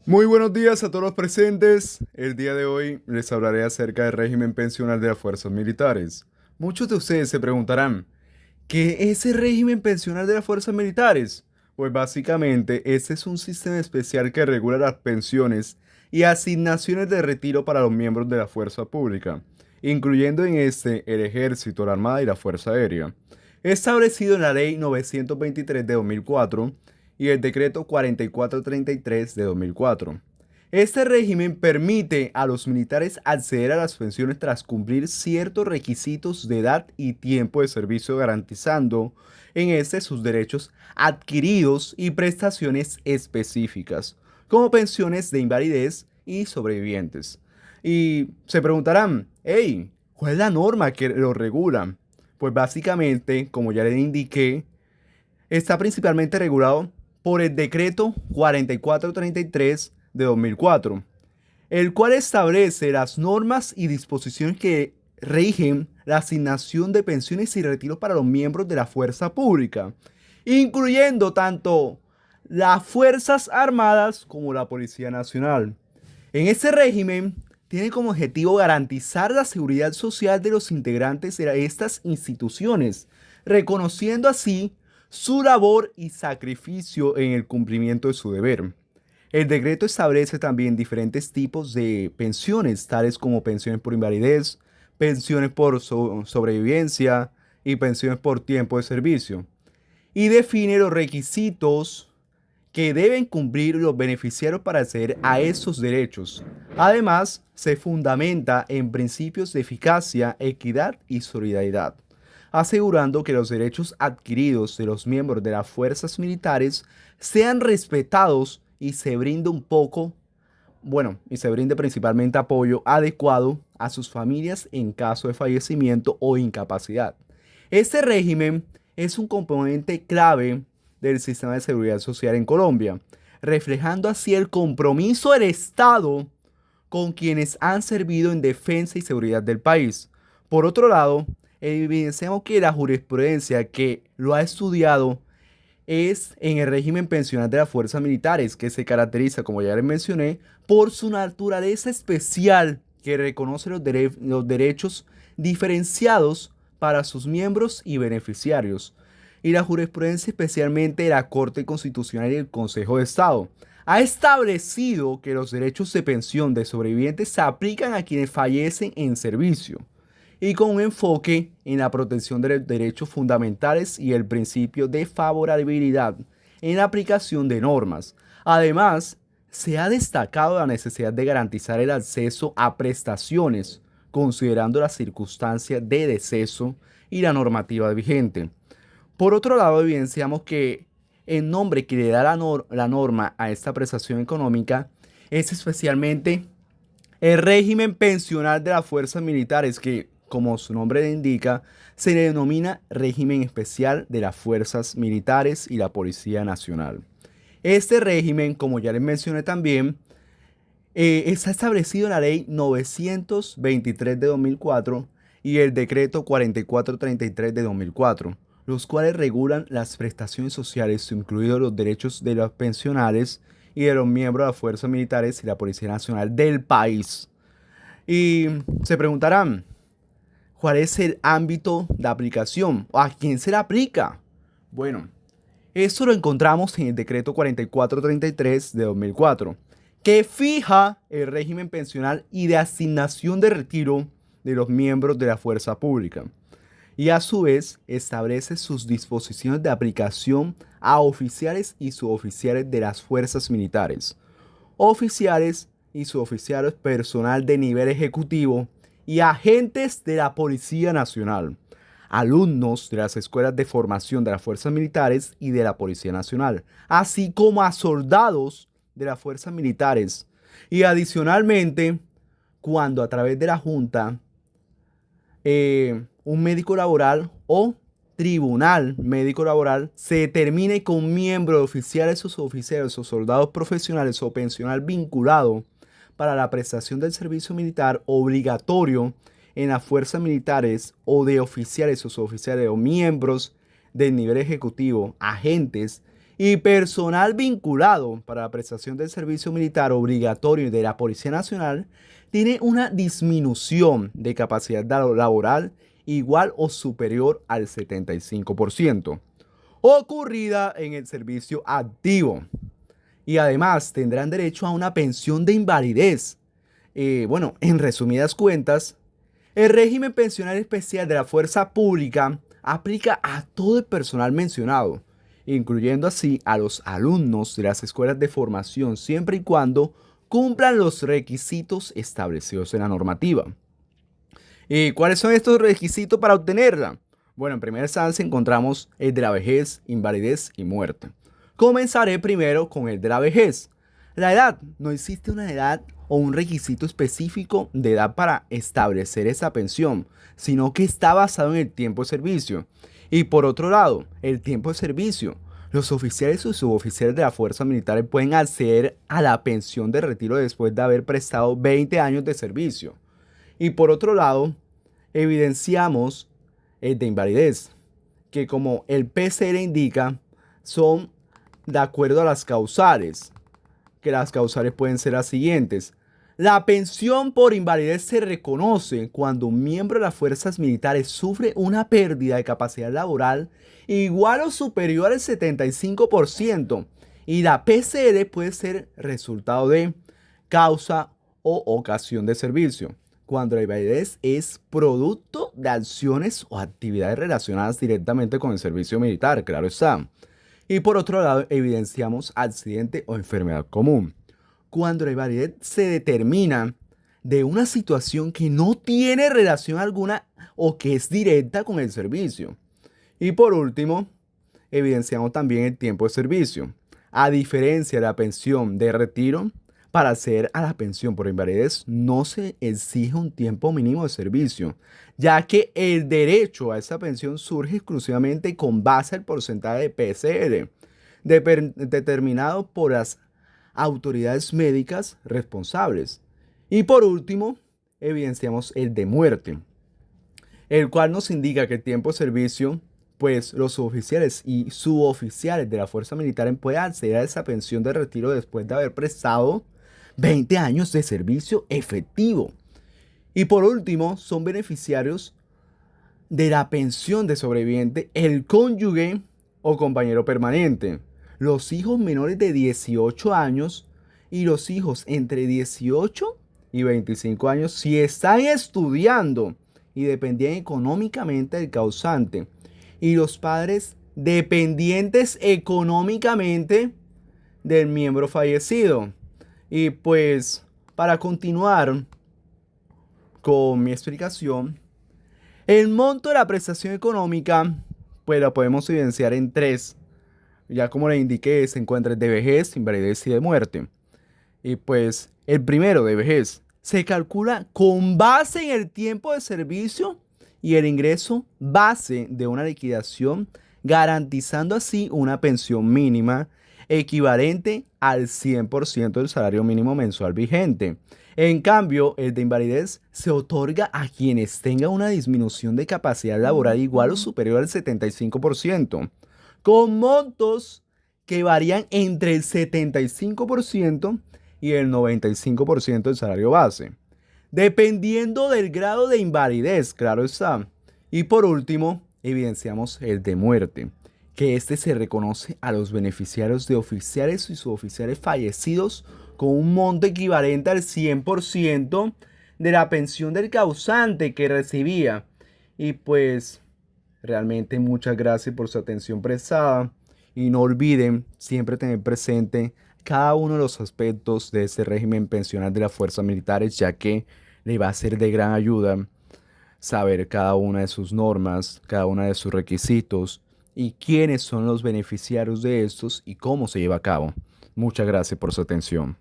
Muy buenos días a todos los presentes. El día de hoy les hablaré acerca del régimen pensional de las fuerzas militares. Muchos de ustedes se preguntarán, ¿qué es el régimen pensional de las fuerzas militares? Pues básicamente este es un sistema especial que regula las pensiones y asignaciones de retiro para los miembros de la fuerza pública, incluyendo en este el ejército, la armada y la fuerza aérea. Establecido en la Ley 923 de 2004 y el Decreto 4433 de 2004. Este régimen permite a los militares acceder a las pensiones tras cumplir ciertos requisitos de edad y tiempo de servicio, garantizando en este sus derechos adquiridos y prestaciones específicas, como pensiones de invalidez y sobrevivientes. Y se preguntarán, hey, ¿cuál es la norma que lo regula? Pues básicamente, como ya les indiqué, está principalmente regulado por el Decreto 4433 de 2004, el cual establece las normas y disposiciones que rigen la asignación de pensiones y retiros para los miembros de la fuerza pública, incluyendo tanto las Fuerzas Armadas como la Policía Nacional. En este régimen tiene como objetivo garantizar la seguridad social de los integrantes de estas instituciones, reconociendo así su labor y sacrificio en el cumplimiento de su deber. El decreto establece también diferentes tipos de pensiones, tales como pensiones por invalidez, pensiones por sobrevivencia y pensiones por tiempo de servicio, y define los requisitos que deben cumplir los beneficiarios para acceder a esos derechos. Además, se fundamenta en principios de eficacia, equidad y solidaridad, asegurando que los derechos adquiridos de los miembros de las fuerzas militares sean respetados y se brinde principalmente apoyo adecuado a sus familias en caso de fallecimiento o incapacidad. Este régimen es un componente clave del sistema de seguridad social en Colombia, reflejando así el compromiso del Estado con quienes han servido en defensa y seguridad del país. Por otro lado, evidenciamos que la jurisprudencia que lo ha estudiado es en el régimen pensional de las fuerzas militares, que se caracteriza, como ya les mencioné, por su naturaleza especial, que reconoce los derechos diferenciados para sus miembros y beneficiarios. Y la jurisprudencia, especialmente de la Corte Constitucional y el Consejo de Estado, ha establecido que los derechos de pensión de sobrevivientes se aplican a quienes fallecen en servicio y con un enfoque en la protección de los derechos fundamentales y el principio de favorabilidad en la aplicación de normas. Además, se ha destacado la necesidad de garantizar el acceso a prestaciones, considerando las circunstancias de deceso y la normativa vigente. Por otro lado, evidenciamos que el nombre que le da la norma a esta prestación económica es especialmente el régimen pensional de las fuerzas militares, que, como su nombre le indica, se le denomina régimen especial de las fuerzas militares y la Policía Nacional. Este régimen, como ya les mencioné también, está establecido en la Ley 923 de 2004 y el Decreto 4433 de 2004, los cuales regulan las prestaciones sociales, incluidos los derechos de los pensionales y de los miembros de las fuerzas militares y la Policía Nacional del país. Y se preguntarán, ¿cuál es el ámbito de aplicación? ¿A quién se le aplica? Bueno, esto lo encontramos en el Decreto 4433 de 2004, que fija el régimen pensional y de asignación de retiro de los miembros de la fuerza pública, y a su vez establece sus disposiciones de aplicación a oficiales y suboficiales de las fuerzas militares, oficiales y suboficiales, personal de nivel ejecutivo y agentes de la Policía Nacional, alumnos de las escuelas de formación de las fuerzas militares y de la Policía Nacional, así como a soldados de las fuerzas militares. Y adicionalmente, cuando a través de la Junta, un médico laboral o tribunal médico laboral se determine que un miembro de oficiales o suboficiales o soldados profesionales o pensional vinculado para la prestación del servicio militar obligatorio en las fuerzas militares o de oficiales o suboficiales o miembros del nivel ejecutivo, agentes y personal vinculado para la prestación del servicio militar obligatorio de la Policía Nacional tiene una disminución de capacidad laboral igual o superior al 75%, ocurrida en el servicio activo. Y además tendrán derecho a una pensión de invalidez. Bueno, en resumidas cuentas, el régimen pensional especial de la fuerza pública aplica a todo el personal mencionado, incluyendo así a los alumnos de las escuelas de formación, siempre y cuando cumplan los requisitos establecidos en la normativa. ¿Y cuáles son estos requisitos para obtenerla? Bueno, en primera instancia encontramos el de la vejez, invalidez y muerte. Comenzaré primero con el de la vejez. La edad. No existe una edad o un requisito específico de edad para establecer esa pensión, sino que está basado en el tiempo de servicio. Y por otro lado, el tiempo de servicio. Los oficiales o suboficiales de la fuerza militar pueden acceder a la pensión de retiro después de haber prestado 20 años de servicio. Y por otro lado, evidenciamos el de invalidez, que como el PCR indica, son de acuerdo a las causales, que las causales pueden ser las siguientes. La pensión por invalidez se reconoce cuando un miembro de las fuerzas militares sufre una pérdida de capacidad laboral igual o superior al 75% y la PCR puede ser resultado de causa o ocasión de servicio, cuando la invalidez es producto de acciones o actividades relacionadas directamente con el servicio militar, claro está. Y por otro lado, evidenciamos accidente o enfermedad común, cuando la invalidez se determina de una situación que no tiene relación alguna o que es directa con el servicio. Y por último, evidenciamos también el tiempo de servicio. A diferencia de la pensión de retiro, para acceder a la pensión por invalidez no se exige un tiempo mínimo de servicio, ya que el derecho a esa pensión surge exclusivamente con base al porcentaje de PCR determinado por las autoridades médicas responsables. Y por último, evidenciamos el de muerte, el cual nos indica que el tiempo de servicio, pues los suboficiales y suboficiales de la fuerza militar pueden acceder a esa pensión de retiro después de haber prestado 20 años de servicio efectivo. Y por último, son beneficiarios de la pensión de sobreviviente el cónyuge o compañero permanente, los hijos menores de 18 años y los hijos entre 18 y 25 años si están estudiando y dependían económicamente del causante, y los padres dependientes económicamente del miembro fallecido. Y pues, para continuar con mi explicación, el monto de la prestación económica, pues la podemos evidenciar en tres. Ya como le indiqué, se encuentra el de vejez, invalidez y de muerte. Y pues, el primero de vejez se calcula con base en el tiempo de servicio y el ingreso base de una liquidación, garantizando así una pensión mínima equivalente al 100% del salario mínimo mensual vigente. En cambio, el de invalidez se otorga a quienes tengan una disminución de capacidad laboral igual o superior al 75%, con montos que varían entre el 75% y el 95% del salario base, dependiendo del grado de invalidez, claro está. Y por último, evidenciamos el de muerte, que este se reconoce a los beneficiarios de oficiales y suboficiales fallecidos con un monto equivalente al 100% de la pensión del causante que recibía. Y pues, realmente muchas gracias por su atención prestada y no olviden siempre tener presente cada uno de los aspectos de este régimen pensional de las fuerzas militares, ya que le va a ser de gran ayuda saber cada una de sus normas, cada uno de sus requisitos y quiénes son los beneficiarios de estos y cómo se lleva a cabo. Muchas gracias por su atención.